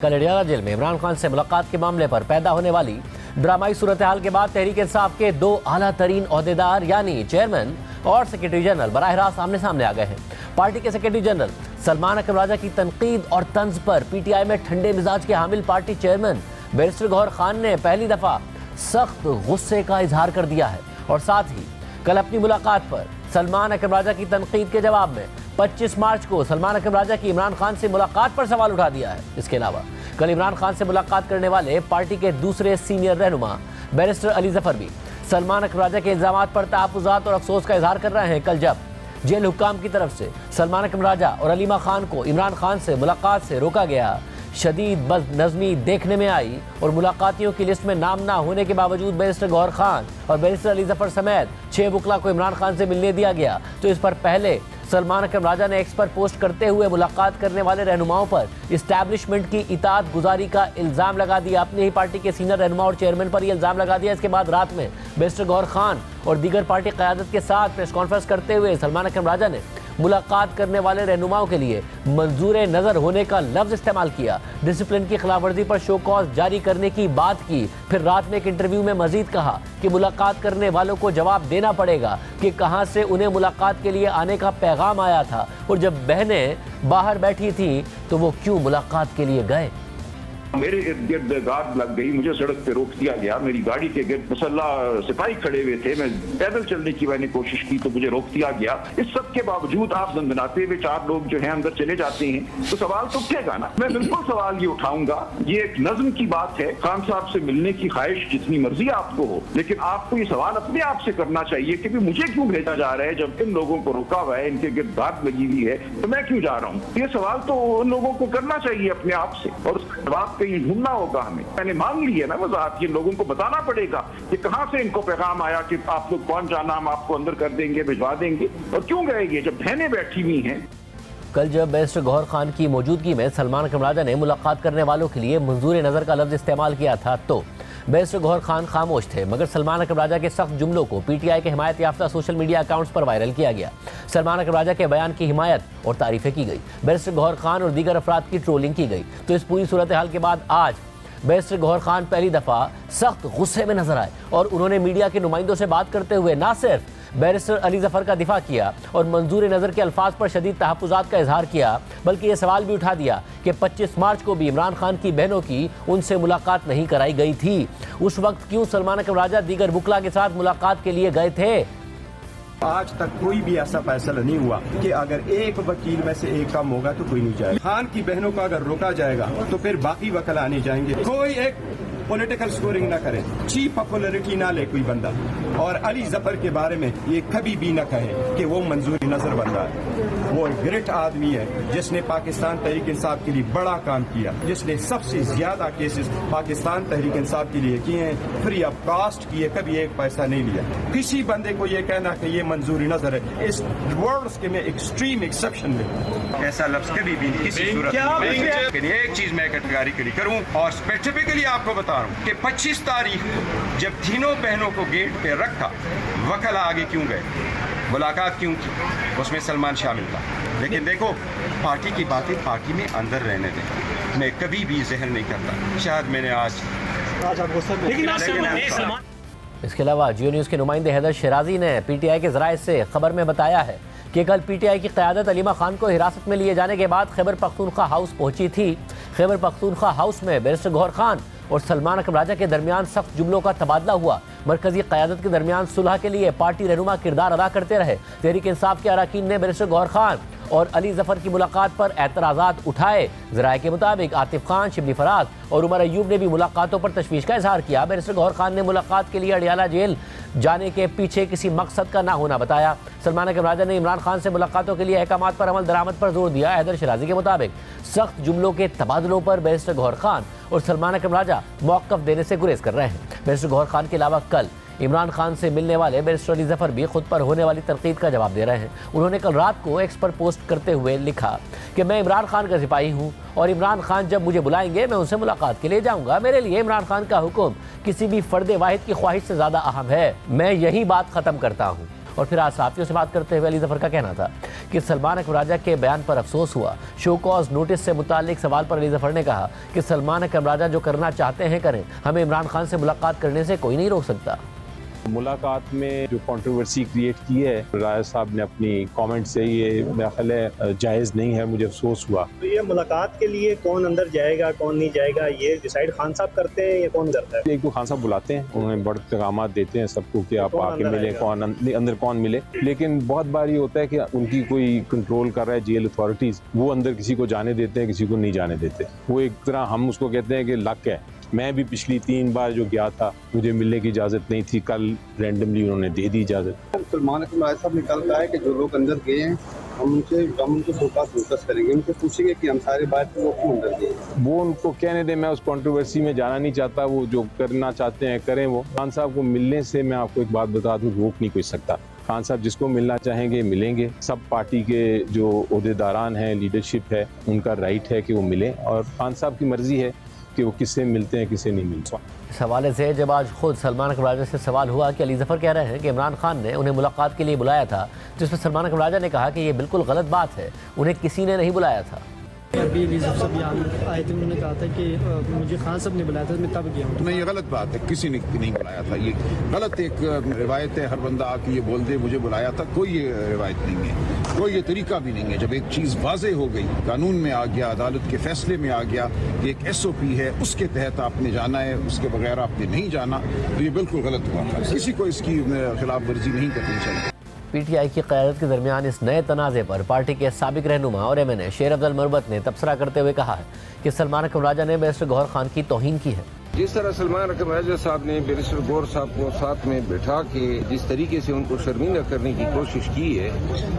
کل اڈیالہ جیل میں عمران خان سے ملاقات کے معاملے پر پیدا ہونے والی ڈرامائی صورتحال کے بعد تحریک انصاف کے دو اعلیٰ ترین عہدیدار یعنی چیئرمین اور سیکرٹری جنرل براہ راست آمنے سامنے آ گئے ہیں۔ پارٹی کے سیکرٹری جنرل سلمان اکرم راجہ کی تنقید اور طنز پر پی ٹی آئی میں ٹھنڈے مزاج کے حامل پارٹی چیئرمین بیرسٹر گوہر خان نے پہلی دفعہ سخت غصے کا اظہار کر دیا ہے اور ساتھ ہی کل اپنی ملاقات پر سلمان اکرم راجہ کی تنقید کے جواب میں 25 مارچ کو سلمان اکرم راجہ کی عمران خان سے ملاقات پر سوال اٹھا دیا ہے۔ اس کے علاوہ کل عمران خان سے ملاقات کرنے والے پارٹی کے دوسرے سینئر رہنما بیرسٹر علی ظفر بھی سلمان اکرم راجہ کے الزامات پر تحفظات اور افسوس کا اظہار کر رہے ہیں۔ کل جب جیل حکام کی طرف سے سلمان اکرم راجہ اور علیمہ خان کو عمران خان سے ملاقات سے روکا گیا، شدید بد نظمی دیکھنے میں آئی اور ملاقاتیوں کی لسٹ میں نام نہ ہونے کے باوجود بیرسٹر گوہر خان اور بیرسٹر علی ظفر سمیت 6 وکلاء کو عمران خان سے ملنے دیا گیا، تو اس پر پہلے سلمان اکرم راجہ نے ایکس پر پوسٹ کرتے ہوئے ملاقات کرنے والے رہنماؤں پر اسٹیبلشمنٹ کی اطاعت گزاری کا الزام لگا دیا۔ اپنی ہی پارٹی کے سینئر رہنما اور چیئرمین پر یہ الزام لگا دیا۔ اس کے بعد رات میں بیرسٹر گوہر خان اور دیگر پارٹی قیادت کے ساتھ پریس کانفرنس کرتے ہوئے سلمان اکرم راجہ نے ملاقات کرنے والے رہنماؤں کے لیے منظور نظر ہونے کا لفظ استعمال کیا، ڈسپلن کی خلاف ورزی پر شو کاز جاری کرنے کی بات کی۔ پھر رات میں ایک انٹرویو میں مزید کہا کہ ملاقات کرنے والوں کو جواب دینا پڑے گا کہ کہاں سے انہیں ملاقات کے لیے آنے کا پیغام آیا تھا اور جب بہنیں باہر بیٹھی تھیں تو وہ کیوں ملاقات کے لیے گئے۔ میرے ارد گرد گارڈ لگ گئی، مجھے سڑک پہ روک دیا گیا، میری گاڑی کے گرد مسلح سپاہی کھڑے ہوئے تھے، میں پیدل چلنے کی میں نے کوشش کی تو مجھے روک دیا گیا۔ اس سب کے باوجود آپ دندناتے ہوئے 4 لوگ جو ہیں اندر چلے جاتے ہیں تو سوال تو اٹھے گا نا۔ میں بالکل سوال یہ اٹھاؤں گا، یہ ایک نظم کی بات ہے، خان صاحب سے ملنے کی خواہش جتنی مرضی آپ کو ہو، لیکن آپ کو یہ سوال اپنے آپ سے کرنا چاہیے کہ مجھے کیوں بھیجا جا رہا ہے جب ان لوگوں کو روکا ہوا ہے، ان کے گرد گارڈ لگی ہوئی ہے، تو میں کیوں جا رہا ہوں؟ یہ سوال تو ان لوگوں کو کرنا چاہیے اپنے آپ سے اور اس کا جواب کہیں ڈھونڈنا ہوگا۔ میں نے مانگ لی ہے نا وضاحت، یہ لوگوں کو بتانا پڑے گا کہ کہاں سے ان کو پیغام آیا کہ آپ لوگ کون جانا، ہم آپ کو اندر کر دیں گے، بھجوا دیں گے، اور کیوں گئے یہ جب بہنیں بیٹھی ہوئی ہیں۔ کل جب بیرسٹر گوہر خان کی موجودگی میں سلمان اکرم راجہ نے ملاقات کرنے والوں کے لیے منظور نظر کا لفظ استعمال کیا تھا تو بیرسٹر گوہر خان خاموش تھے، مگر سلمان اکرم راجہ کے سخت جملوں کو پی ٹی آئی کے حمایت یافتہ سوشل میڈیا اکاؤنٹس پر وائرل کیا گیا۔ سلمان اکرم راجہ کے بیان کی حمایت اور تعریفیں کی گئی، بیرسٹر گوہر خان اور دیگر افراد کی ٹرولنگ کی گئی۔ تو اس پوری صورتحال کے بعد آج بیرسٹر گوہر خان پہلی دفعہ سخت غصے میں نظر آئے اور انہوں نے میڈیا کے نمائندوں سے بات کرتے ہوئے نہ صرف بیرسٹر علی ظفر کا دفاع کیا اور منظور نظر کے الفاظ پر شدید تحفظات کا اظہار کیا، بلکہ یہ سوال بھی اٹھا دیا کہ 25 مارچ کو بھی عمران خان کی بہنوں کی ان سے ملاقات نہیں کرائی گئی تھی، اس وقت کیوں سلمان اکرم راجہ دیگر وکلاء کے ساتھ ملاقات کے لیے گئے تھے۔ آج تک کوئی بھی ایسا فیصلہ نہیں ہوا کہ اگر ایک وکیل میں سے ایک کم ہوگا تو کوئی نہیں جائے گا۔ خان کی بہنوں کو اگر روکا جائے گا تو پھر باقی وکلا آنے جائیں گے۔ کوئی ایک پولیٹیکل سکورنگ نہ کرے، چیپ پاپولرٹی نہ لے کوئی بندہ، اور علی ظفر کے بارے میں یہ کبھی بھی نہ کہے کہ وہ منظور نظر بندہ ہے۔ وہ گریٹ آدمی ہے جس نے پاکستان تحریک انصاف کے لیے بڑا کام کیا، جس نے سب سے زیادہ کیسز پاکستان تحریک انصاف کے لیے کیے ہیں، فری آف کاسٹ کیے، کبھی ایک پیسہ نہیں لیا۔ کسی بندے کو یہ کہنا کہ یہ منظور نظر ہے، اس ورڈز کے میں ایکسٹریم ایکسیپشن لے، ایسا لفظ کبھی بھی کسی صورت میں۔ لیکن ایک چیز میں کیٹیگریکلی کروں اور اسپیسیفکلی آپ کو بتا رہا ہوں کہ 25 تاریخ جب تینوں بہنوں کو گیٹ پہ رکھا، وکلا آگے کیوں گئے، ملاقات کیوں کی، اس میں سلمان شامل تھا۔ لیکن دیکھو، پارٹی کی باتیں پارٹی میں اندر رہنے دیں، میں کبھی بھی ظاہر نہیں کرتا۔ شاید میں نے آج اس کے علاوہ جیو نیوز کے نمائندے حیدر شیرازی نے پی ٹی آئی کے ذرائع سے خبر میں بتایا ہے کہ کل پی ٹی آئی کی قیادت علیمہ خان کو حراست میں لیے جانے کے بعد خیبر پختونخوا ہاؤس پہنچی تھی۔ خیبر پختونخوا ہاؤس میں بیرسٹر گوہر خان اور سلمان اکرم راجہ کے درمیان سخت جملوں کا تبادلہ ہوا۔ مرکزی قیادت کے درمیان صلح کے لیے پارٹی رہنما کردار ادا کرتے رہے۔ تحریک انصاف کے اراکین نے بیرسٹر گوہر خان اور علی ظفر کی ملاقات پر اعتراضات اٹھائے۔ ذرائع کے مطابق عاطف خان، شبلی فراز اور عمر ایوب نے بھی ملاقاتوں پر تشویش کا اظہار کیا۔ بیرسٹر گوہر خان نے ملاقات کے لیے اڈیالہ جیل جانے کے پیچھے کسی مقصد کا نہ ہونا بتایا۔ سلمان اکرم راجہ نے عمران خان سے ملاقاتوں کے لیے احکامات پر عمل درآمد پر زور دیا۔ حیدر شیرازی کے مطابق سخت جملوں کے تبادلوں پر بیرسٹر گوہر خان اور سلمان اکرم راجہ موقف دینے سے گریز کر رہے ہیں۔ بیرسٹر گوہر خان کے علاوہ کل عمران خان سے ملنے والے بیرسٹر علی ظفر بھی خود پر ہونے والی تنقید کا جواب دے رہے ہیں۔ انہوں نے کل رات کو ایکس پر پوسٹ کرتے ہوئے لکھا کہ میں عمران خان کا سپاہی ہوں اور عمران خان جب مجھے بلائیں گے میں ان سے ملاقات کے لیے جاؤں گا۔ میرے لیے عمران خان کا حکم کسی بھی فرد واحد کی خواہش سے زیادہ اہم ہے۔ میں یہی بات ختم کرتا ہوں اور پھر آج صحافیوں سے بات کرتے ہوئے علی ظفر کا کہنا تھا کہ سلمان اکرم راجہ کے بیان پر افسوس ہوا۔ شو کاز نوٹس سے متعلق سوال پر علی ظفر نے کہا کہ سلمان اکرم راجہ جو کرنا چاہتے ہیں کریں، ہمیں عمران خان سے ملاقات کرنے سے کوئی نہیں روک سکتا۔ ملاقات میں جو کنٹروورسی کریٹ کی ہے راجہ صاحب نے اپنی کامنٹ سے، یہ میرا خیال ہے جائز نہیں ہے، مجھے افسوس ہوا۔ تو یہ ملاقات کے لیے کون اندر جائے گا کون نہیں جائے گا یہ ڈیسائیڈ خان صاحب کرتے ہیں یا کون کرتا ہے؟ ایک تو خان صاحب بلاتے ہیں، انہوں نے بڑے پیغامات دیتے ہیں سب کو کہ آپ آ کے ملیں، کون اندر کون ملے، لیکن بہت بار یہ ہوتا ہے کہ ان کی کوئی کنٹرول کر رہا ہے جیل اتھارٹیز، وہ اندر کسی کو جانے دیتے ہیں کسی کو نہیں جانے دیتے۔ وہ ایک طرح ہم اس کو کہتے ہیں کہ لک ہے۔ میں بھی پچھلی 3 بار جو گیا تھا مجھے ملنے کی اجازت نہیں تھی، کل رینڈملی انہوں نے دے دی اجازت۔ سلمان اکرم راجہ صاحب نے کل کہا ہے کہ جو لوگ اندر گئے ہیں ہم ان کو فوکس فوکس کریں گے، ان کو پوچھیں گے کہ ہم سارے بات وہ کیوں اندر گئے ہیں۔ وہ ان کو کہنے دیں، میں اس کنٹروورسی میں جانا نہیں چاہتا، وہ جو کرنا چاہتے ہیں کریں۔ وہ خان صاحب کو ملنے سے میں آپ کو ایک بات بتا دوں، روک نہیں کوئی سکتا۔ خان صاحب جس کو ملنا چاہیں گے ملیں گے، سب پارٹی کے جو عہدیداران ہیں، لیڈرشپ ہے، ان کا رائٹ ہے کہ وہ ملیں، اور خان صاحب کی مرضی ہے کہ وہ کس سے ملتے ہیں کس سے نہیں ملتے۔ اس حوالے سے جب آج خود سلمان اکرم راجہ سے سوال ہوا کہ علی ظفر کہہ رہے ہیں کہ عمران خان نے انہیں ملاقات کے لیے بلایا تھا، جس پر سلمان اکرم راجہ نے کہا کہ یہ بالکل غلط بات ہے، انہیں کسی نے نہیں بلایا تھا۔ ابھی علی ظفر صاحب آئے تھے، انہوں نے کہا تھا کہ مجھے خان صاحب نے بلایا تھا، میں تب گیا ہوں۔ نہیں، یہ غلط بات ہے، کسی نے نہیں بلایا تھا، یہ غلط ایک روایت ہے، ہر بندہ آ کے یہ بول دے مجھے بلایا تھا، کوئی یہ روایت نہیں ہے، کوئی یہ طریقہ بھی نہیں ہے۔ جب ایک چیز واضح ہو گئی، قانون میں آ گیا، عدالت کے فیصلے میں آ گیا کہ ایک SOP ہے، اس کے تحت آپ نے جانا ہے، اس کے بغیر آپ نے نہیں جانا، تو یہ بالکل غلط ہوا تھا۔ کسی کو اس کی خلاف ورزی نہیں کرنی چاہیے۔ پی ٹی آئی کی قیادت کے درمیان اس نئے تنازع پر پارٹی کے سابق رہنما اور MNA شیر افضل مربت نے تبصرہ کرتے ہوئے کہا ہے کہ سلمان اکرم راجہ نے بیرسٹر گوہر خان کی توہین کی ہے۔ جس طرح سلمان اکرم راجہ صاحب نے بیرسٹر گوہر صاحب کو ساتھ میں بٹھا کے جس طریقے سے ان کو شرمندہ کرنے کی کوشش کی ہے،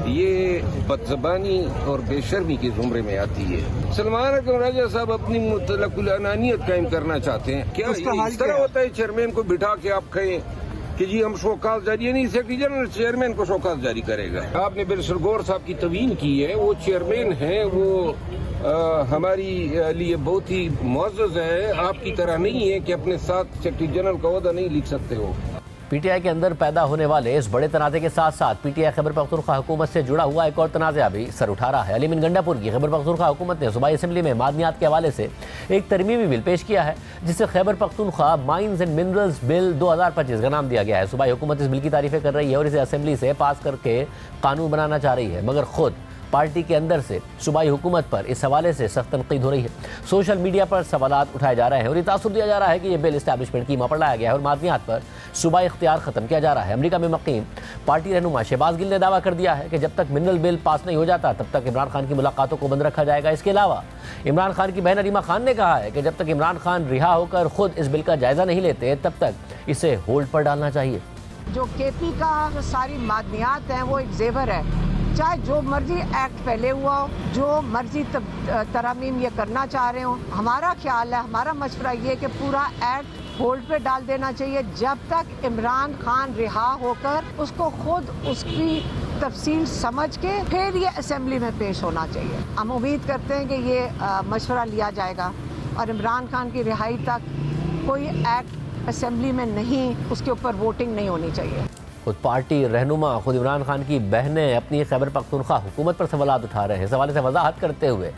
یہ بدزبانی اور بے شرمی کے زمرے میں آتی ہے۔ سلمان اکرم راجہ صاحب اپنی مطلق العنانیت قائم کرنا چاہتے ہیں۔ کیا اس طرح ہوتا ہے چیئرمین کو بٹھا کے آپ کہیں کہ جی ہم شوکاز جاری، نہیں، سیکرٹری جنرل چیئرمین کو شوکاز جاری کرے گا۔ آپ نے بیرسٹر گوہر صاحب کی توہین کی ہے، وہ چیئرمین ہیں، وہ ہماری لیے بہت ہی معزز ہے، آپ کی طرح نہیں ہے کہ اپنے ساتھ سیکرٹری جنرل کا عہدہ نہیں لکھ سکتے ہو۔ پی ٹی آئی کے اندر پیدا ہونے والے اس بڑے تنازع کے ساتھ ساتھ P T I Khyber Pakhtunkhwa حکومت سے جڑا ہوا ایک اور تنازع بھی سر اٹھا رہا ہے۔ علی امین گنڈا پور کی خیبر پختونخوا حکومت نے صوبائی اسمبلی میں معدنیات کے حوالے سے ایک ترمیمی بل پیش کیا ہے، جس سے Khyber Pakhtunkhwa mines and minerals bill 2025 کا نام دیا گیا ہے۔ صوبائی حکومت اس بل کی تعریفیں کر رہی ہے اور اسے اسمبلی سے پاس کر کے قانون بنانا چاہ رہی ہے، مگر خود پارٹی کے اندر سے صوبائی حکومت پر اس حوالے سے سخت تنقید ہو رہی ہے۔ سوشل میڈیا پر سوالات اٹھائے جا رہے ہیں اور یہ تاثر دیا جا رہا ہے کہ یہ بل اسٹیبلشمنٹ کی ماں پر لایا گیا ہے اور معدنیات پر صوبائی اختیار ختم کیا جا رہا ہے۔ امریکہ میں مقیم پارٹی رہنما شہباز گل نے دعویٰ کر دیا ہے کہ جب تک منرل بل پاس نہیں ہو جاتا تب تک عمران خان کی ملاقاتوں کو بند رکھا جائے گا۔ اس کے علاوہ عمران خان کی بہن علیمہ خان نے کہا ہے کہ جب تک عمران خان رہا ہو کر خود اس بل کا جائزہ نہیں لیتے تب تک اسے ہولڈ پر ڈالنا چاہیے۔ جو KP کا ساری معدنیات ہیں وہ ایک زیور ہے، چاہے جو مرضی ایکٹ پہلے ہوا ہو، جو مرضی ترامیم یہ کرنا چاہ رہے ہوں، ہمارا خیال ہے، ہمارا مشورہ یہ کہ پورا ایکٹ ہولڈ پہ ڈال دینا چاہیے جب تک عمران خان رہا ہو کر اس کو خود اس کی تفصیل سمجھ کے پھر یہ اسمبلی میں پیش ہونا چاہیے۔ ہم امید کرتے ہیں کہ یہ مشورہ لیا جائے گا اور عمران خان کی رہائی تک کوئی ایکٹ اسمبلی میں نہیں، اس کے اوپر ووٹنگ نہیں ہونی چاہیے۔ خود پارٹی رہنما خود عمران خان کی بہنیں اپنی خیبر پختونخوا حکومت پر سوالات اٹھا رہے ہیں۔ اس حوالے سے وضاحت کرتے ہوئے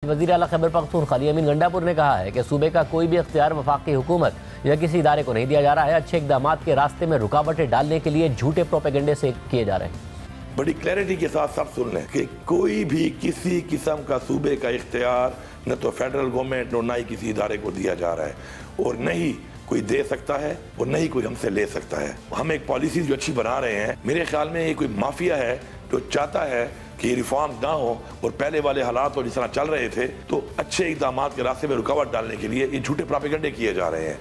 وزیر اعلیٰ خیبر پختونخوا علی امین گنڈا پور نے کہا ہے کہ صوبے کا کوئی بھی اختیار وفاقی حکومت یا کسی ادارے کو نہیں دیا جا رہا ہے، اچھے اقدامات کے راستے میں رکاوٹیں ڈالنے کے لیے جھوٹے پروپیگنڈے سے کیے جا رہے ہیں۔ بڑی کلیئرٹی کے ساتھ سب سن لیں کہ کوئی بھی کسی قسم کا صوبے کا اختیار نہ تو فیڈرل گورنمنٹ اور نہ ہی کسی ادارے کو دیا جا رہا ہے، اور نہ ہی کوئی دے سکتا ہے اور نہ ہی کوئی ہم سے لے سکتا ہے۔ ہم ایک پالیسی جو اچھی بنا رہے ہیں، میرے خیال میں یہ کوئی مافیا ہے جو چاہتا ہے کہ یہ ریفارم نہ ہو اور پہلے والے حالات اور جس طرح چل رہے تھے تو اچھے اقدامات کے راستے میں رکاوٹ ڈالنے کے لیے یہ جھوٹے پراپیگنڈے کیے جا رہے ہیں۔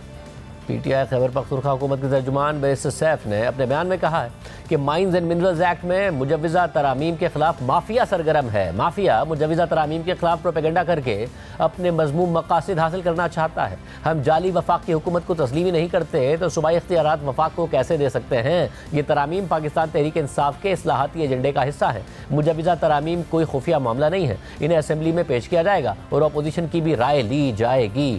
P T I Khyber Pakhtunkhwa حکومت کے ترجمان بیرسٹر سیف نے اپنے بیان میں کہا ہے کہ مائنز اینڈ منرلز ایکٹ میں مجوزہ ترامیم کے خلاف مافیا سرگرم ہے۔ مافیا مجوزہ ترامیم کے خلاف پروپیگنڈا کر کے اپنے مذموم مقاصد حاصل کرنا چاہتا ہے۔ ہم جعلی وفاق کی حکومت کو تسلیم ہی نہیں کرتے تو صوبائی اختیارات وفاق کو کیسے دے سکتے ہیں؟ یہ ترامیم پاکستان تحریک انصاف کے اصلاحاتی ایجنڈے کا حصہ ہے۔ مجوزہ ترامیم کوئی خفیہ معاملہ نہیں ہے، انہیں اسمبلی میں پیش کیا جائے گا اور اپوزیشن کی بھی رائے لی جائے گی۔